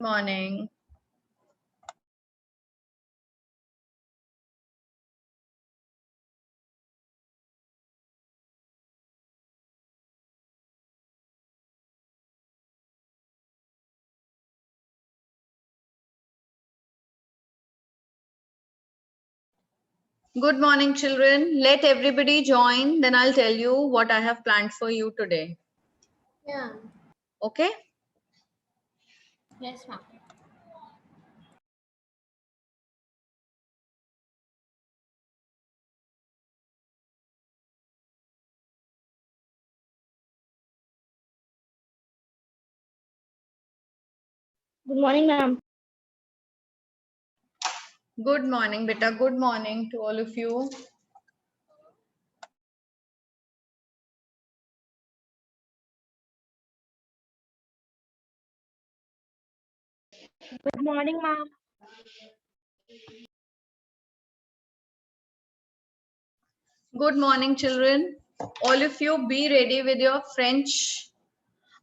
Morning. Good morning, children. Let everybody join, then I'll tell you what I have planned for you today. Yeah. Okay? Yes, ma'am. Good morning, ma'am. Good morning, beta. Good morning to all of you. Good morning, ma'am. Good morning, children. All of you be ready with your French,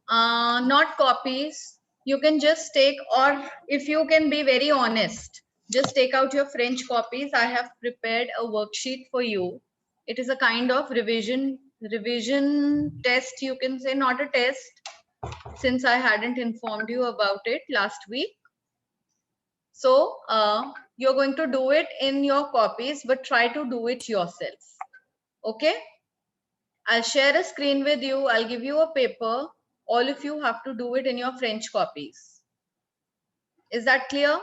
not copies. You can just take, or if you can be very honest, just take out your French copies. I have prepared a worksheet for you. It is a kind of revision test, you can say, not a test, since I hadn't informed you about it last week. So you're going to do it in your copies, but try to do it yourself. Okay? I'll share a screen with you. I'll give you a paper. All of you have to do it in your French copies. Is that clear?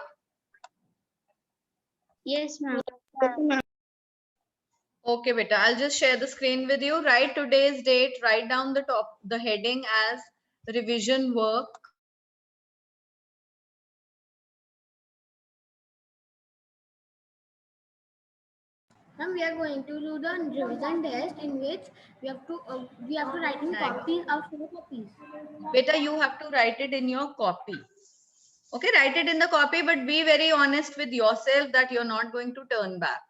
Yes, ma'am. Okay, beta. I'll just share the screen with you. Write today's date. Write down the heading as revision work. Ma'am, we are going to do the revision test in which we have to write in copies of 4 copies. Beta, you have to write it in your copy. Okay, write it in the copy, but be very honest with yourself that you're not going to turn back.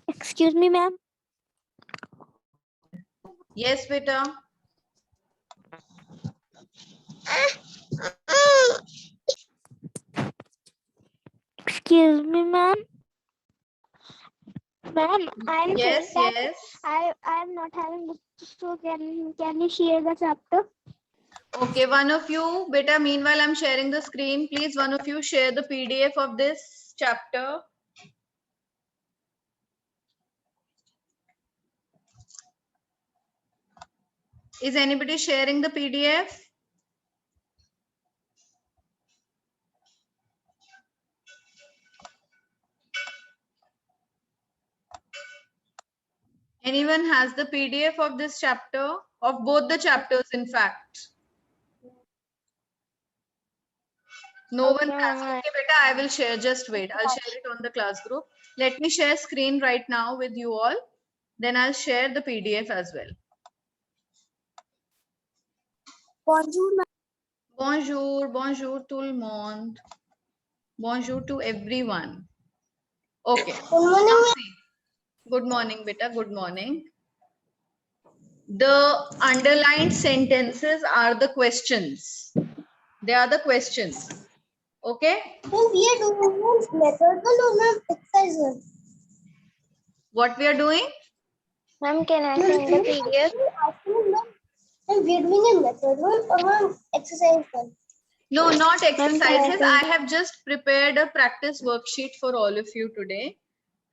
Excuse me, ma'am. Yes, beta. Excuse me, ma'am. Ma'am, I'm Yes, saying that yes. I am not having books, so can you share the chapter? Okay, one of you, beta, meanwhile I'm sharing the screen. Please, one of you share the PDF of this chapter. Is anybody sharing the PDF? Anyone has the PDF of this chapter? Of both the chapters, in fact. No one has. Okay, beta, I will share. Just wait. I'll share it on the class group. Let me share screen right now with you all. Then I'll share the PDF as well. Bonjour, ma'am. Bonjour, bonjour tout le monde. Bonjour to everyone. Okay. Now see. Good morning, beta. Good morning. The underlined sentences are the questions. They are the questions. Okay? So we are doing methodical or exercise? What we are doing? Ma'am, can I send the PDF? And we are doing a method or exercise one. No, not exercises. Ma'am, I have just prepared a practice worksheet for all of you today.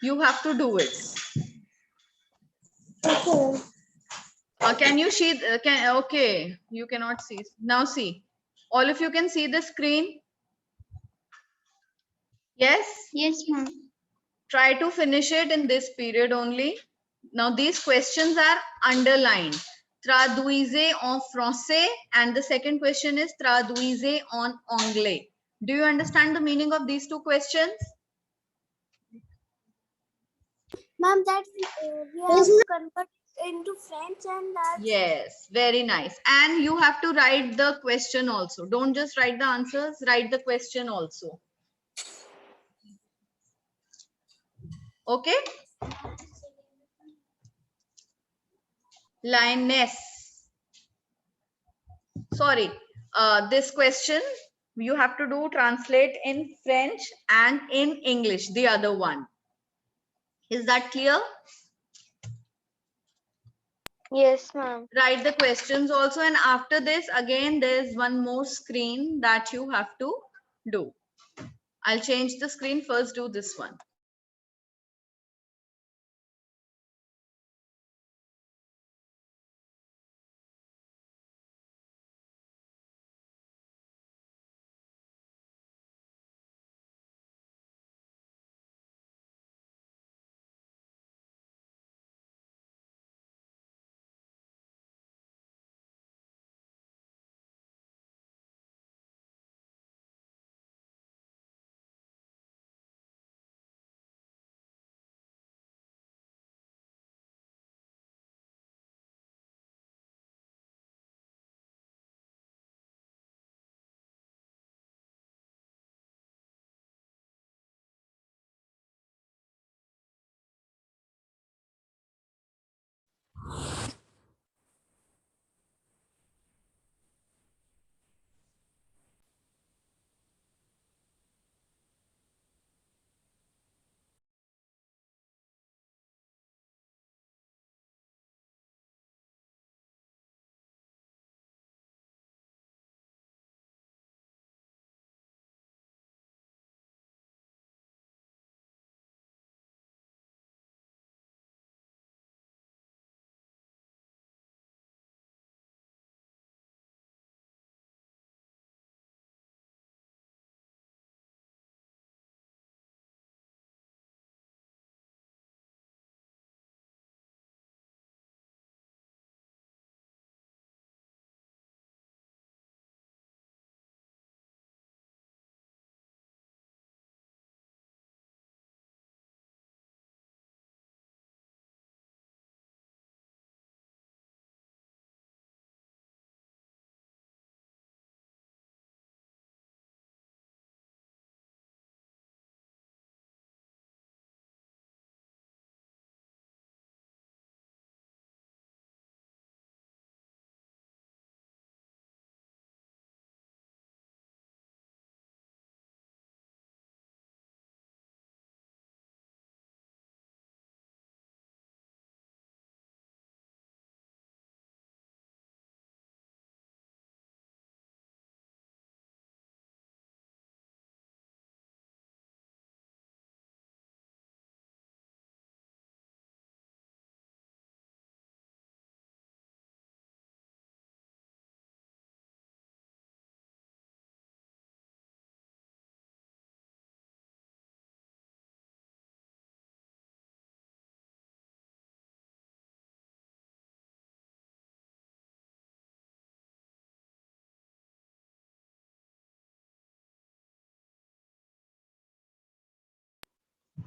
You have to do it. okay. Can you see? Okay, you cannot see. Now see. All of you can see the screen? Yes? Yes, ma'am. Try to finish it in this period only. Now these questions are underlined. Traduisez en français, and the second question is traduisez en anglais. Do you understand the meaning of these two questions? Ma'am, that we have to convert into French and that. Yes, very nice. And you have to write the question also. Don't just write the answers, write the question also. Okay. Lioness. Sorry, this question you have to do translate in French and in English, the other one. Is that clear? Yes, ma'am. Write the questions also, and after this again there's one more screen that you have to do. I'll change the screen. First do this one.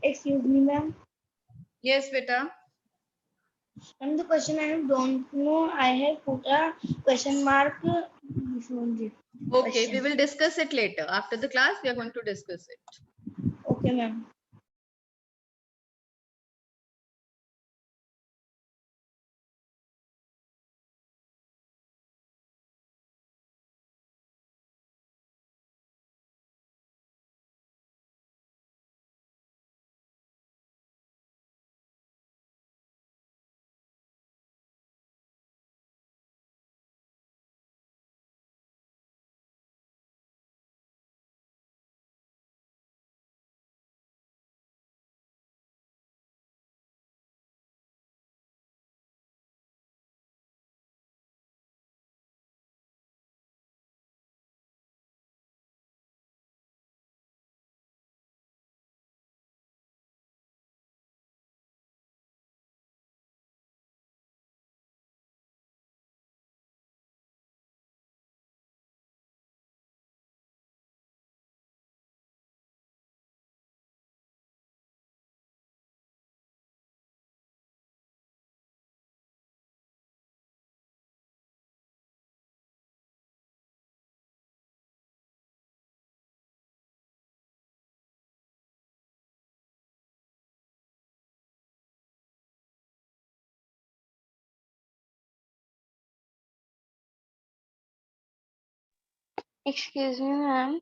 Excuse me, ma'am. Yes, beta. And the question I don't know, I have put a question mark before the Okay, we question. will discuss it later. After the class, we are going to discuss it. Okay, ma'am. Excuse me, ma'am.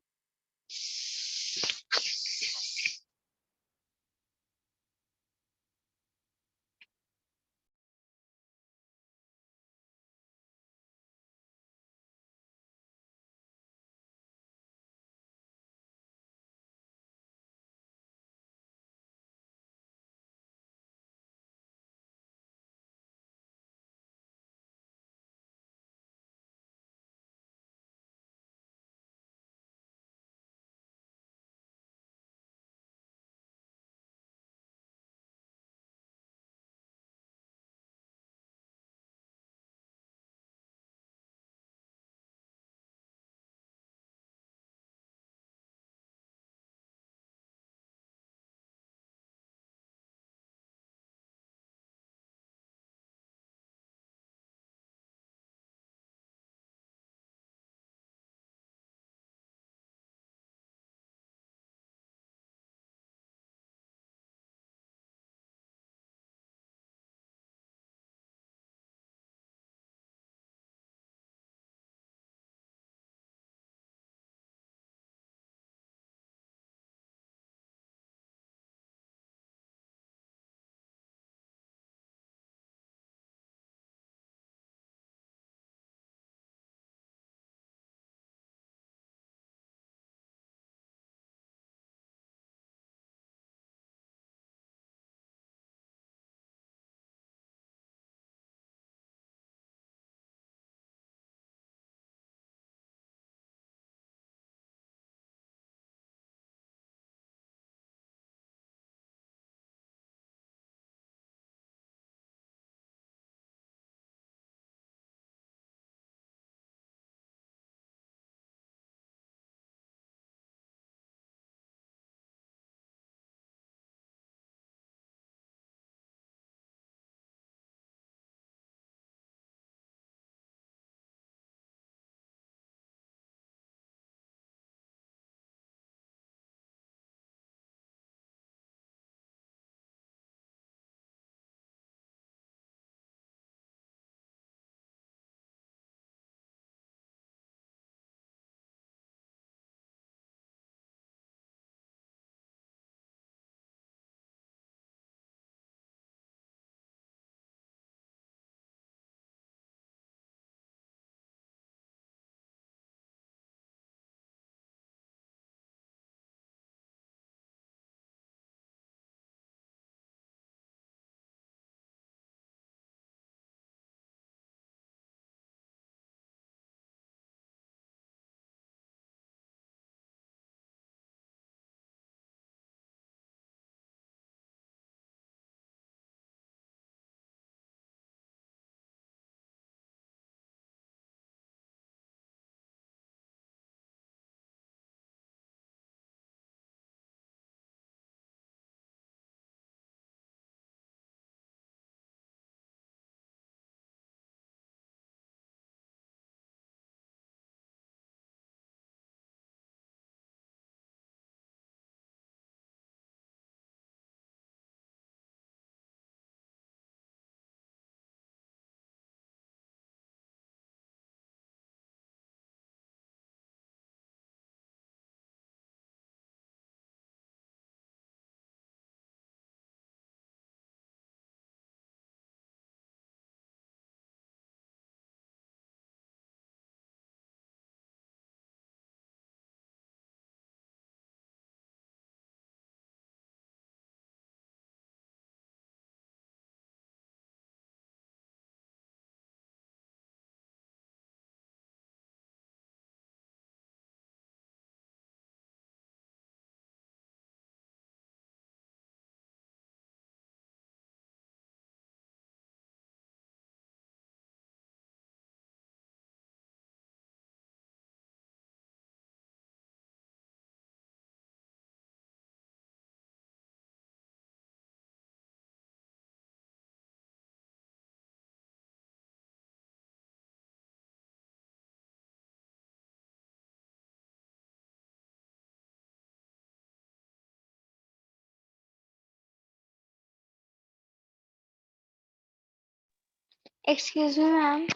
Excuse me, ma'am.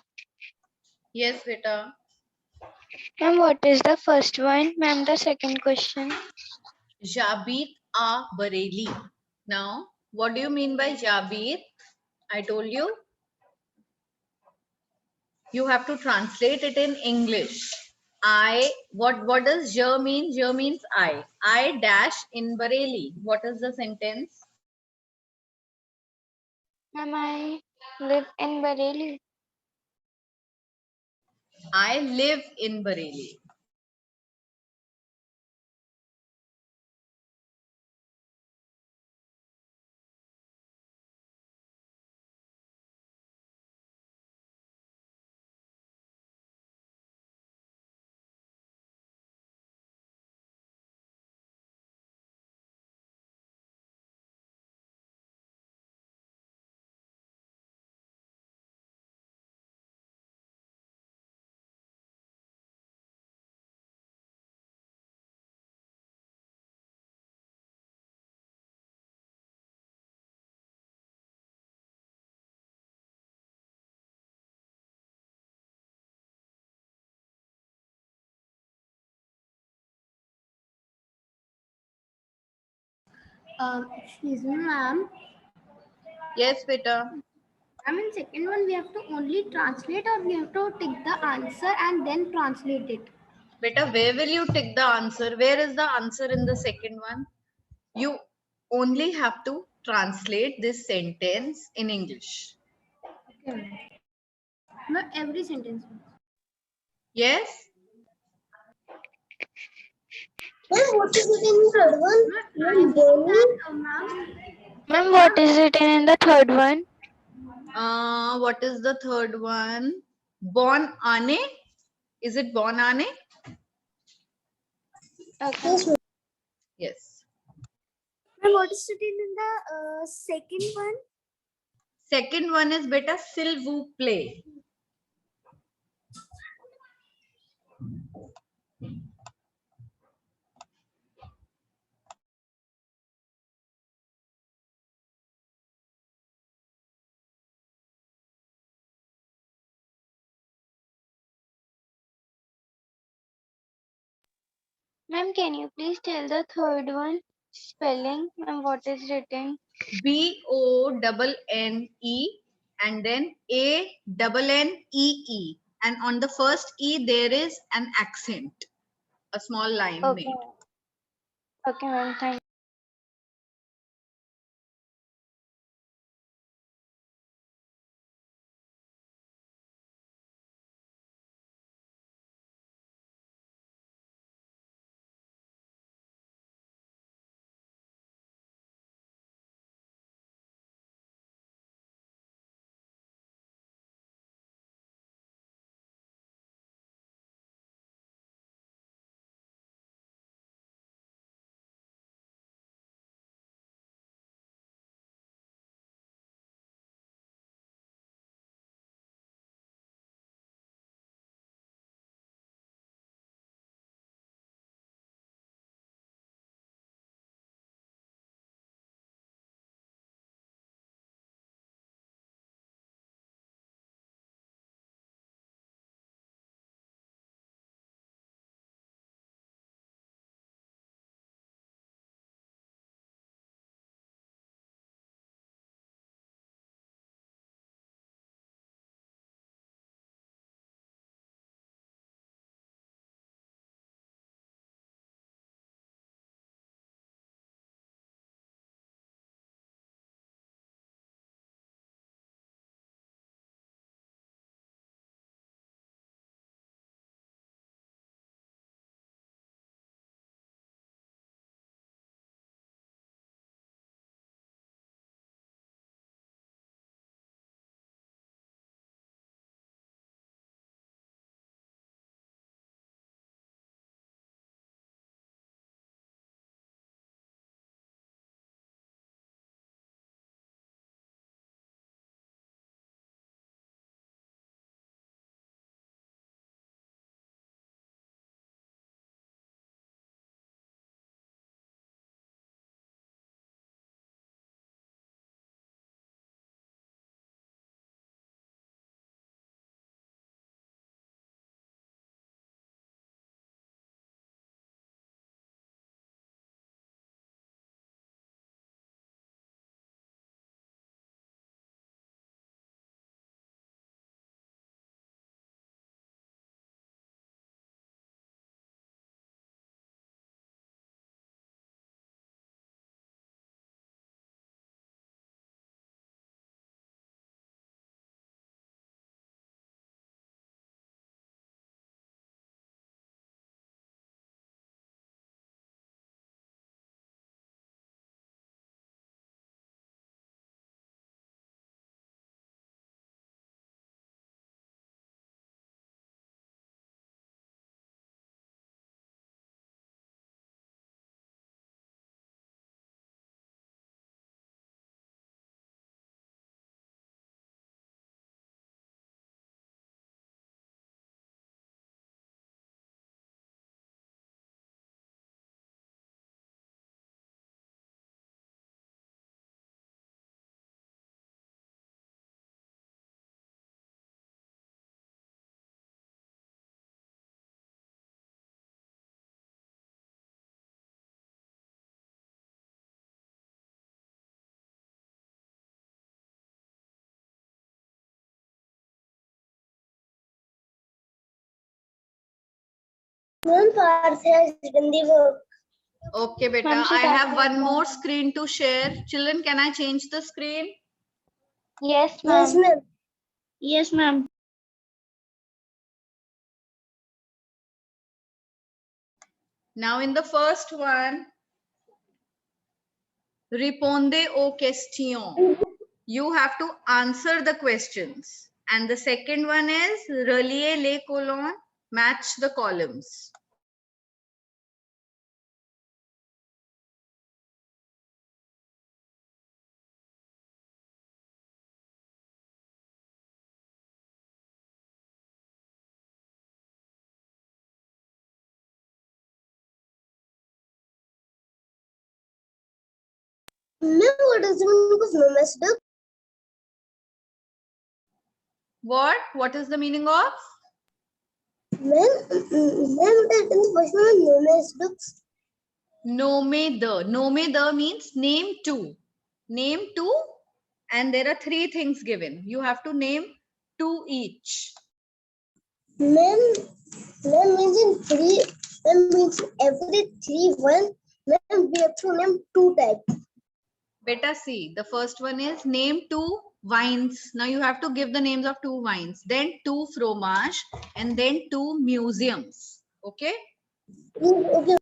Yes, beta. Ma'am, what is the first one? Ma'am, the second question. Jabit a Bareilly. Now, what do you mean by Jabit? I told you. You have to translate it in English. What does je mean? Je means I. I dash in Bareilly. What is the sentence? Ma'am, I live in Bareilly. I live in Bareilly. Excuse me, ma'am. Yes, beta. I mean, second one we have to only translate, or we have to take the answer and then translate it. Beta, where will you take the answer? Where is the answer in the second one? You only have to translate this sentence in English. Okay. Not every sentence. Yes? Ma'am, what is it in the third one? Ma'am, Ma'am, what is written in the third one? What is the third one? Bon ane? Is it bon ane? Okay. yes, ma'am. Yes. Ma'am, what is it in the second one? Second one is beta s'il vous plaît. Ma'am, can you please tell the third one spelling? Ma'am, what is written? BONNE and then ANNEE. And on the first E, there is an accent, a small line Okay. made. Okay, ma'am. Thank Ma'am, Parth has written the work. Okay, beta. Ma'am, she I have typed one it more down. screen to share. Children, can I change the screen? Yes, Yes, ma'am. ma'am. Yes, ma'am. Now in the first one, répondez aux questions. You have to answer the questions. And the second one is relier les colonnes, match the columns. Ma'am, what is the meaning of nomads duck? What? What is the meaning of? Ma'am, ma'am, it is in the first one nomads ducks. Nome the. Nome the means name two. Name two, and there are three things given. You have to name two each. Ma'am, ma'am means in three. Ma'am means every three one. Ma'am, we have to name two types. Beta C. The first one is name two wines. Now you have to give the names of two wines, then two fromage, and then two museums. Okay. Okay.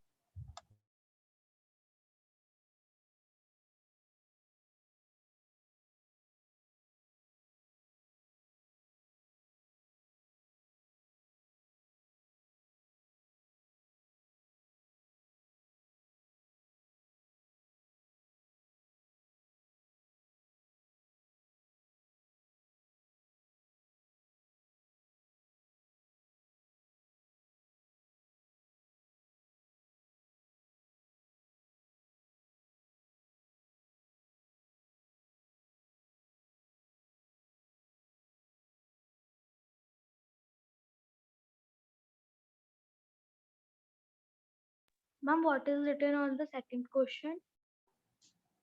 Ma'am, what is written on the second question?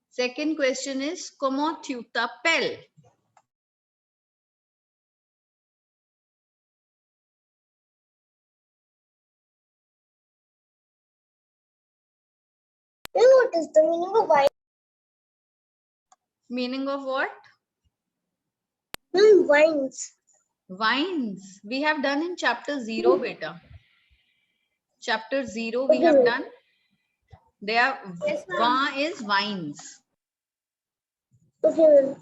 Second question is comment tu t'appelles? Ma'am, what is the meaning of wine? Meaning of what? Ma'am, wines. Wines. We have done in chapter 0, beta. Chapter 0 we Okay, have ma'am. done. There Yes, ma'am. vin is wines. Okay, ma'am.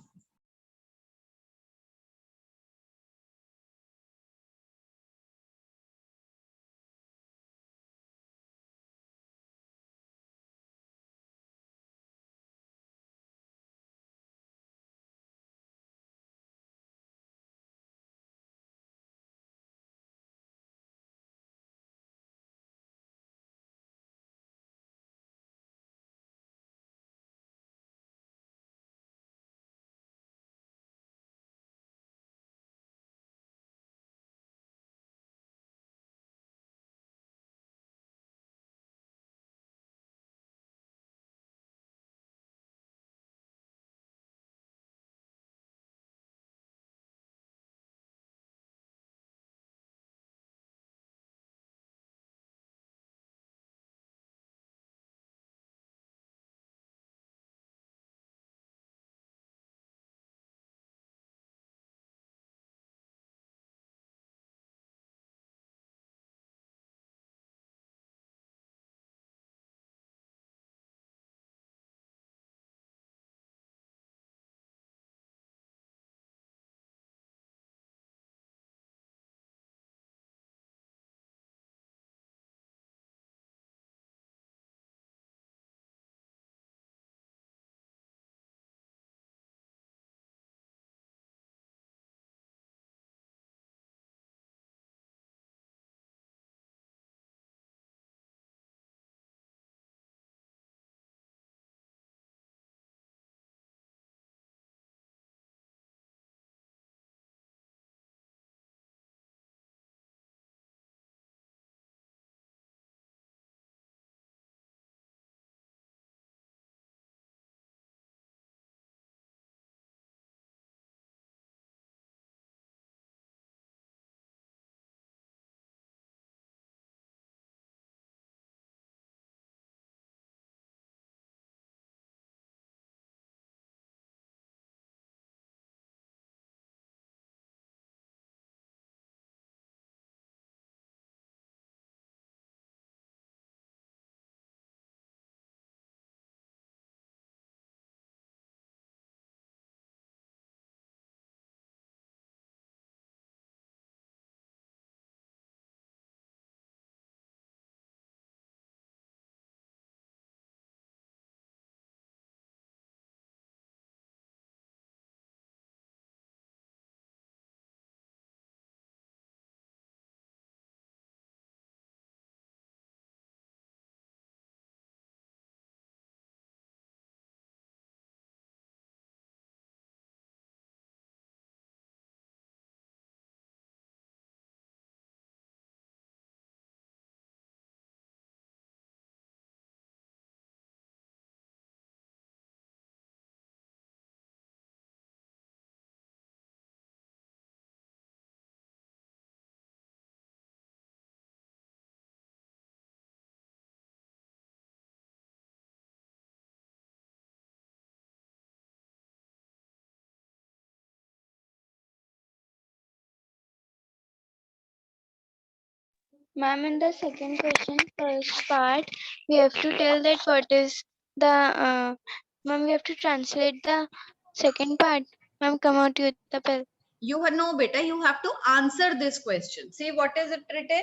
Ma'am, in the second question, first part, we have to tell that what is the, ma'am, we have to translate the second part. Ma'am, come out with the bell. You have no beta, you have to answer this question. See what is it written?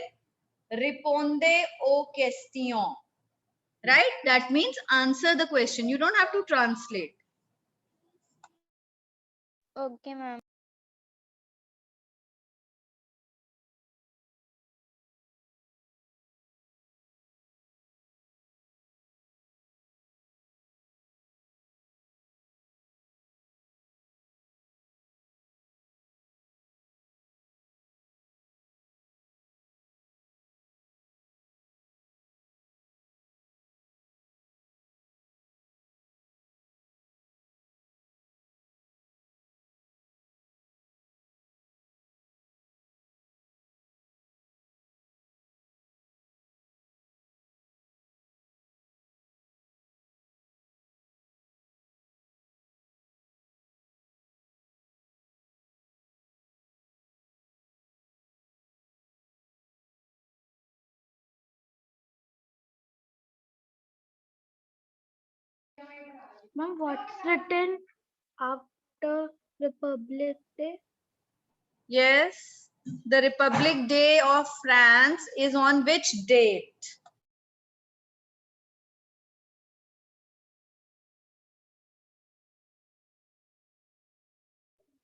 Réponde aux questions. Right? That means answer the question. You don't have to translate. Okay, ma'am. Ma'am, what's written after Republic Day? Yes. The Republic Day of France is on which date?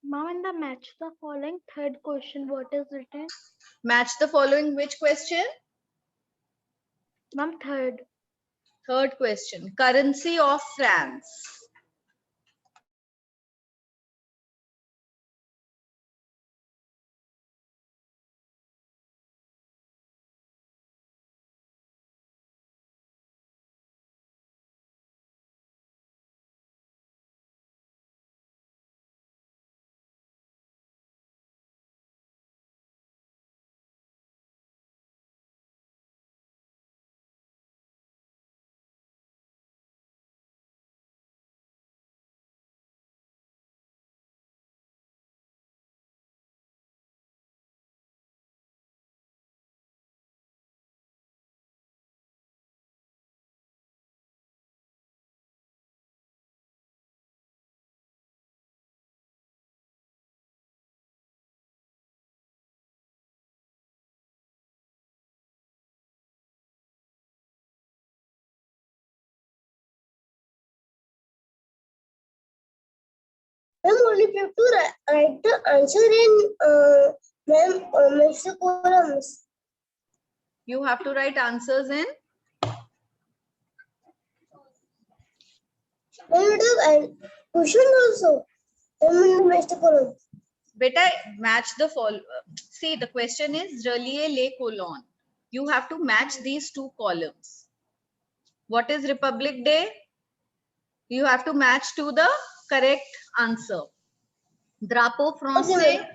Ma'am, in the match the following third question, what is written? Match the following which question? Ma'am, third. Third question. Currency of France. Ma'am, only we have to write the answer in Mr. columns. You have to write answers in. Ma'am, it is question also. Ma'am, Mr. columns. Beta, match the follow. See, the question is relier les colonnes. You have to match these two columns. What is Republic Day? You have to match to the correct answer. Drapeau français.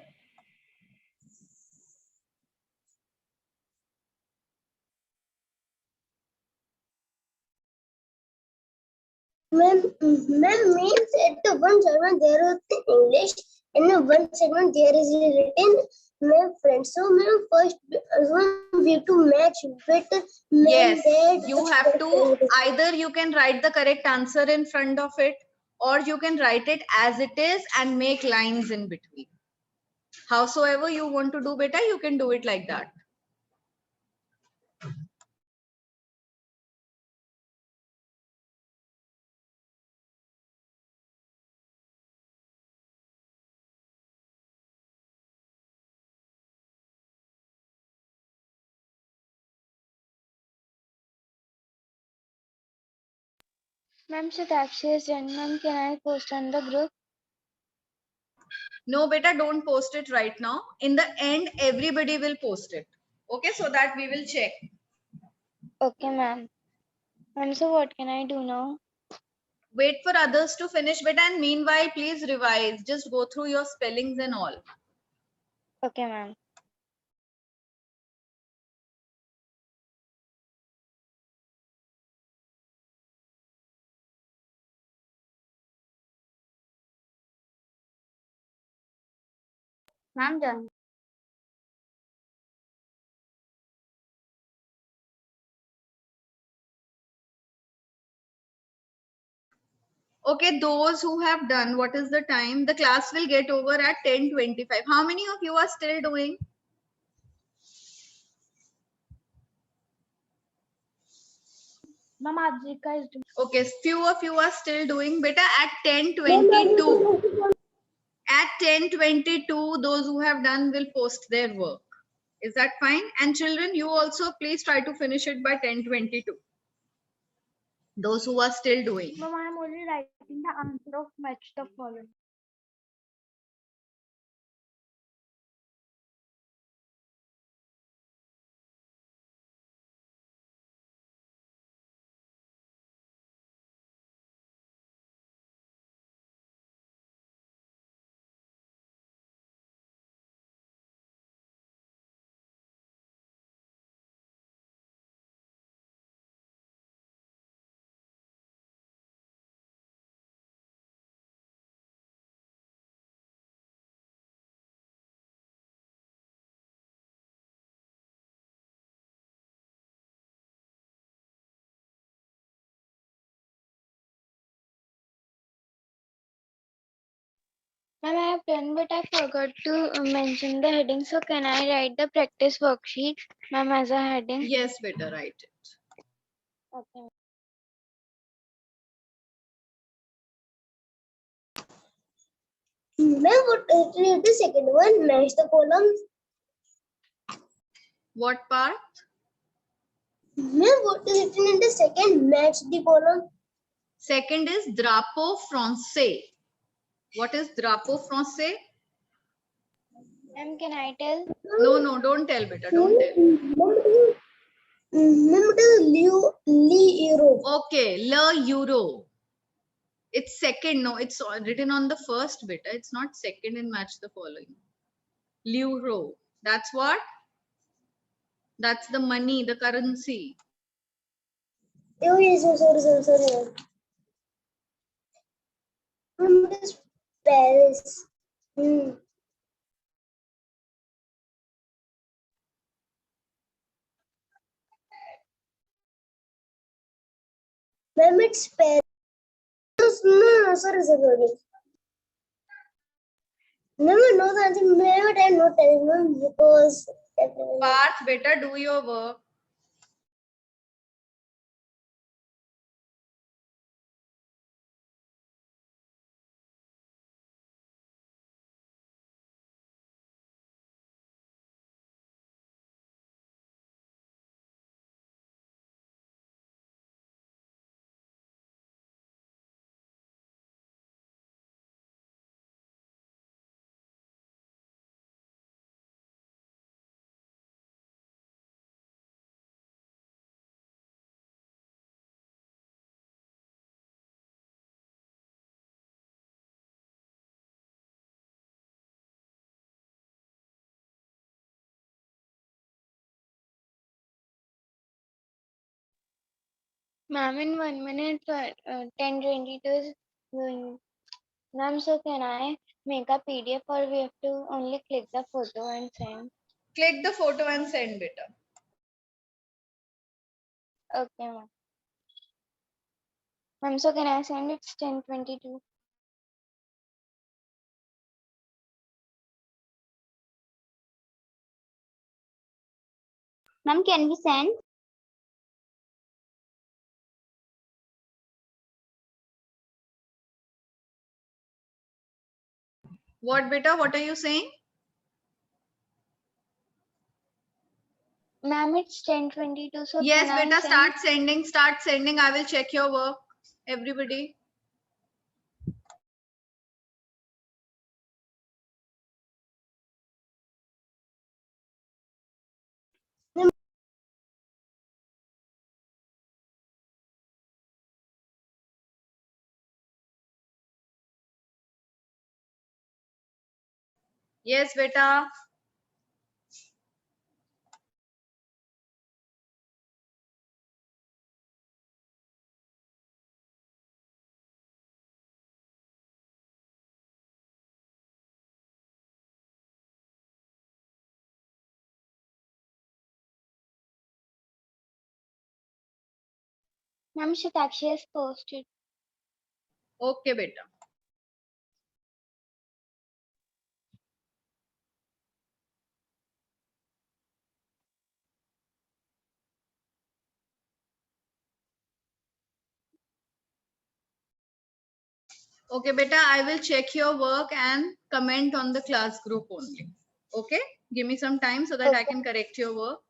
Ma'am, means at the one segment there is the English, and the one segment there is written ma'am French. So ma'am, first we have to match with Yes, that you have to either you can write the correct answer in front of it, or you can write it as it is and make lines in between. Howsoever you want to do beta, you can do it like that. Ma'am, Shatakshi is done. Ma'am, can I post on the group? No beta, don't post it right now. In the end, everybody will post it. Okay, so that we will check. Okay, ma'am. Ma'am, so what can I do now? Wait for others to finish beta, and meanwhile, please revise. Just go through your spellings and all. Okay, ma'am. Ma'am, done. Okay, those who have done, what is the time? The class will get over at 10:25. How many of you are still doing? Ma'am, Adrika is doing. Okay, few of you are still doing. Beta, at 10:22. At 10:22, those who have done will post their work. Is that fine? And children, you also please try to finish it by 10:22. Those who are still doing. Ma'am, I am only writing the answer of match the following. Ma'am, I have done, but I forgot to mention the heading. So can I write the practice worksheet, ma'am, as a heading? Yes, better write it. Okay. Ma'am, what is the second one? Match the columns. What part? Ma'am, what is written in the second? Match the column. Second is drapeau français. What is drapeau français? Ma'am, can I tell? No, don't tell, beta. Don't tell. Ma'am, it is Euro. Okay, le euro. It's second. No, it's written on the first beta. It's not second in match the following. L'euro. That's what? That's the money, the currency. Oh, yes, sorry. Ma'am, it is Paris. Ma'am, it's Paris. No, sorry. No, the answer. Ma'am, I am not telling ma'am because. Parth, better do your work. Ma'am, in 1 minute, 10:22 is going. Ma'am, so can I make a PDF or we have to only click the photo and send? Click the photo and send, beta. Okay, ma'am. Ma'am, so can I send it? It's 10:22. Ma'am, can we send? What, beta? What are you saying? Ma'am, it's 10:22. So Yes, can I beta, send? start sending. Start sending. I will check your work. Everybody. Yes, beta. Ma'am, Shatakshi has posted. Okay, beta. Okay, beta, I will check your work and comment on the class group only. Okay, give me some time so that I can correct your work.